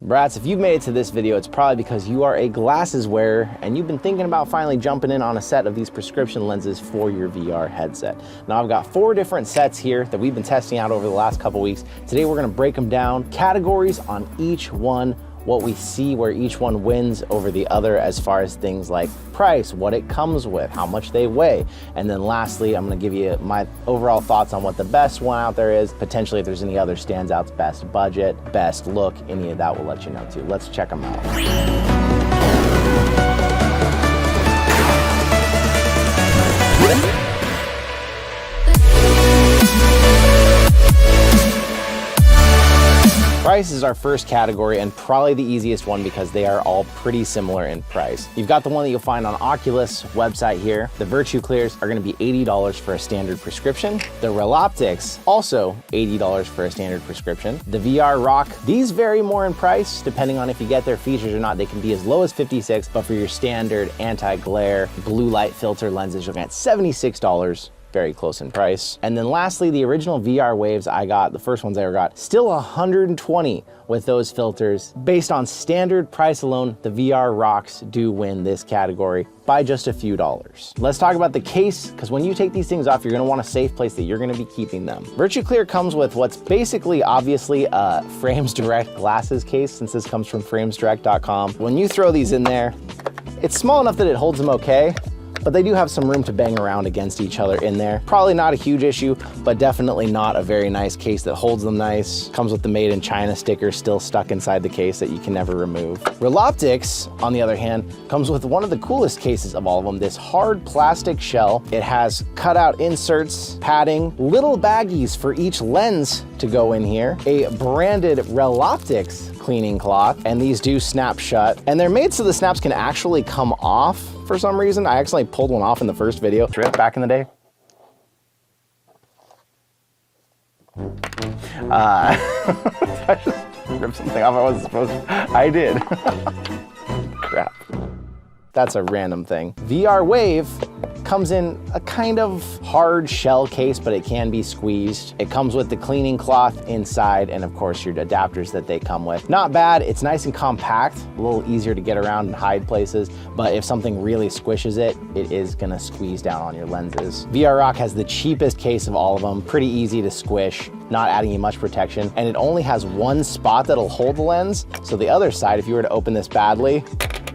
Brats, if you've made it to this video, it's probably because you are a glasses wearer and you've been thinking about finally jumping in on a set of these prescription lenses for your VR headset. Now I've got 4 different sets here that we've been testing out over the last couple weeks. Today we're gonna break them down, categories on each one, what we see where each one wins over the other as far as things like price, what it comes with, how much they weigh. And then lastly, I'm gonna give you my overall thoughts on what the best one out there is, potentially if there's any other standouts, best budget, best look, any of that we'll let you know too. Let's check them out. Price is our first category and probably the easiest one because they are all pretty similar in price. You've got the one that you'll find on Oculus website here. The Virtue Clears are gonna be $80 for a standard prescription. The Reloptics, also $80 for a standard prescription. The VR Rock, these vary more in price depending on if you get their features or not. They can be as low as $56, but for your standard anti-glare blue light filter lenses, you're looking at $76. Very close in price. And then lastly, the original VR Waves I got, the first ones I ever got, still $120 with those filters. Based on standard price alone, the VR Rocks do win this category by just a few dollars. Let's talk about the case, because when you take these things off, you're gonna want a safe place that you're gonna be keeping them. Virtue Clear comes with what's basically, obviously, a Frames Direct glasses case, since this comes from framesdirect.com. When you throw these in there, it's small enough that it holds them okay, but they do have some room to bang around against each other in there. Probably not a huge issue, but definitely not a very nice case that holds them nice. Comes with the Made in China sticker still stuck inside the case that you can never remove. Reloptics, on the other hand, comes with one of the coolest cases of all of them, this hard plastic shell. It has cutout inserts, padding, little baggies for each lens to go in here, a branded Reloptics cleaning cloth, and these do snap shut. And they're made so the snaps can actually come off for some reason. I accidentally pulled one off in the first video trip back in the day. I just ripped something off I wasn't supposed to. I did. Crap. That's a random thing. VR Wave comes in a kind of hard shell case, but it can be squeezed. It comes with the cleaning cloth inside and of course your adapters that they come with. Not bad, it's nice and compact, a little easier to get around and hide places, but if something really squishes it, it is gonna squeeze down on your lenses. VR Rock has the cheapest case of all of them, pretty easy to squish, not adding you much protection, and it only has one spot that'll hold the lens, so the other side, if you were to open this badly,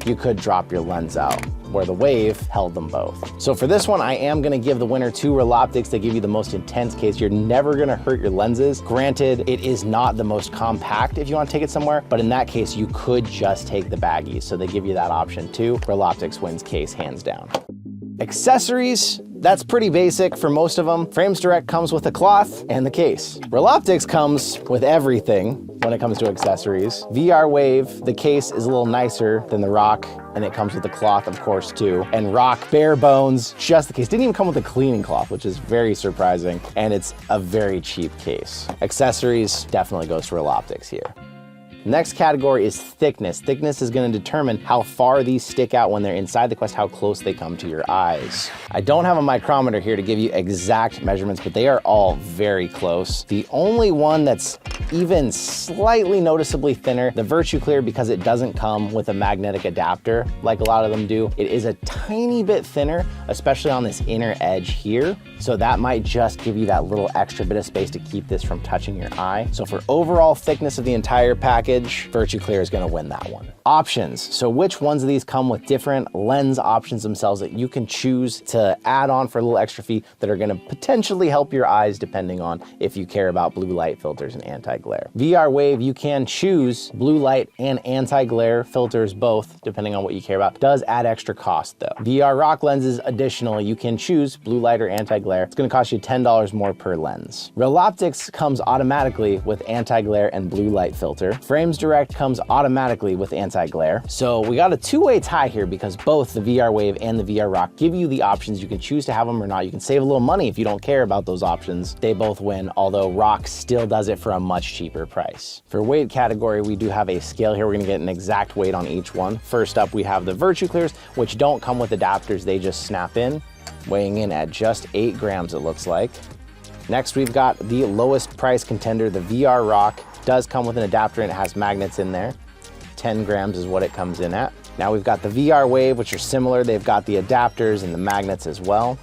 you could drop your lens out, where the Wave held them both. So for this one, I am gonna give the winner to Reloptics. They give you the most intense case. You're never gonna hurt your lenses. Granted, it is not the most compact if you wanna take it somewhere, but in that case, you could just take the baggies. So they give you that option too. Reloptics wins case hands down. Accessories, that's pretty basic for most of them. Frames Direct comes with a cloth and the case. Reloptics comes with everything when it comes to accessories. VR Wave, the case is a little nicer than the Rock, and it comes with the cloth, of course, too. And Rock, bare bones, just the case. Didn't even come with a cleaning cloth, which is very surprising, and it's a very cheap case. Accessories definitely goes to Reloptics here. Next category is thickness. Thickness is gonna determine how far these stick out when they're inside the Quest, how close they come to your eyes. I don't have a micrometer here to give you exact measurements, but they are all very close. The only one that's even slightly noticeably thinner, the Virtue Clear, because it doesn't come with a magnetic adapter like a lot of them do. It is a tiny bit thinner, especially on this inner edge here. So that might just give you that little extra bit of space to keep this from touching your eye. So for overall thickness of the entire package, Virtue Clear is gonna win that one. Options, so which ones of these come with different lens options themselves that you can choose to add on for a little extra fee that are gonna potentially help your eyes depending on if you care about blue light filters and anti-glare. VR Wave, you can choose blue light and anti-glare filters both, depending on what you care about. Does add extra cost though. VR Rock lenses, additionally, you can choose blue light or anti-glare. It's gonna cost you $10 more per lens. Reloptics comes automatically with anti-glare and blue light filter. Frames Direct comes automatically with anti-glare. So we got a two-way tie here because both the VR Wave and the VR Rock give you the options. You can choose to have them or not. You can save a little money if you don't care about those options. They both win, although Rock still does it for a much cheaper price. For weight category, we do have a scale here. We're gonna get an exact weight on each one. First up, we have the Virtue Clears, which don't come with adapters. They just snap in, weighing in at just 8 grams, it looks like. Next, we've got the lowest price contender, the VR Rock. Does come with an adapter and it has magnets in there. 10 grams is what it comes in at. Now we've got the VR Wave, which are similar. They've got the adapters and the magnets as well.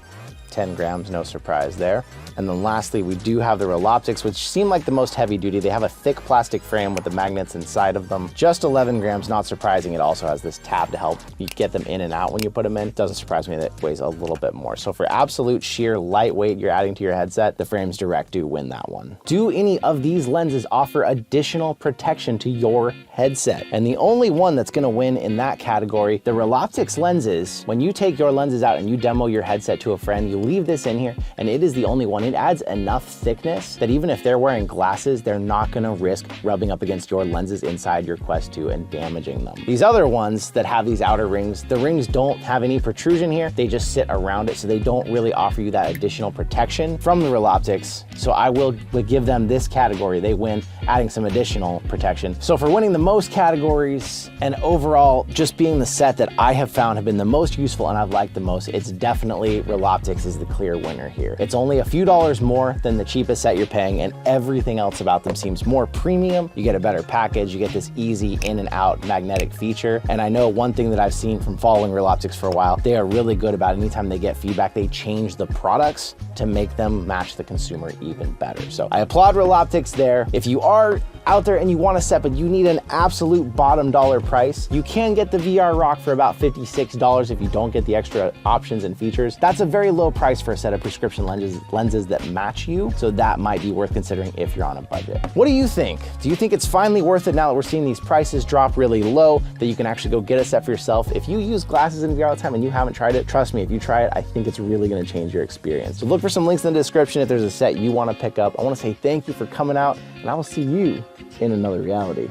10 grams, no surprise there. And then lastly, we do have the Reloptics, which seem like the most heavy duty. They have a thick plastic frame with the magnets inside of them. Just 11 grams, not surprising. It also has this tab to help you get them in and out when you put them in. Doesn't surprise me that it weighs a little bit more. So for absolute sheer lightweight you're adding to your headset, the Frames Direct do win that one. Do any of these lenses offer additional protection to your headset? And the only one that's gonna win in that category, the Reloptics lenses, when you take your lenses out and you demo your headset to a friend, you leave this in here and it is the only one. It adds enough thickness that even if they're wearing glasses, they're not gonna risk rubbing up against your lenses inside your Quest 2 and damaging them. These other ones that have these outer rings, the rings don't have any protrusion here. They just sit around it, so they don't really offer you that additional protection from the Reloptics. So I will give them this category. They win, adding some additional protection. So for winning the most categories and overall just being the set that I have found have been the most useful and I've liked the most, it's definitely Reloptics is the clear winner here. It's only a few dollars more than the cheapest set you're paying, and everything else about them seems more premium. You get a better package, you get this easy in and out magnetic feature. And I know one thing that I've seen from following Reloptics for a while, they are really good about anytime they get feedback, they change the products to make them match the consumer even better. So I applaud Reloptics there. If you are out there and you want a set, but you need an absolute bottom dollar price, you can get the VR Rock for about $56 if you don't get the extra options and features. That's a very low price for a set of prescription lenses that match you, so that might be worth considering if you're on a budget. What do you think? Do you think it's finally worth it now that we're seeing these prices drop really low, that you can actually go get a set for yourself? If you use glasses in VR all the time and you haven't tried it, trust me, if you try it, I think it's really gonna change your experience. So look for some links in the description if there's a set you wanna pick up. I wanna say thank you for coming out, and I will see you in another reality.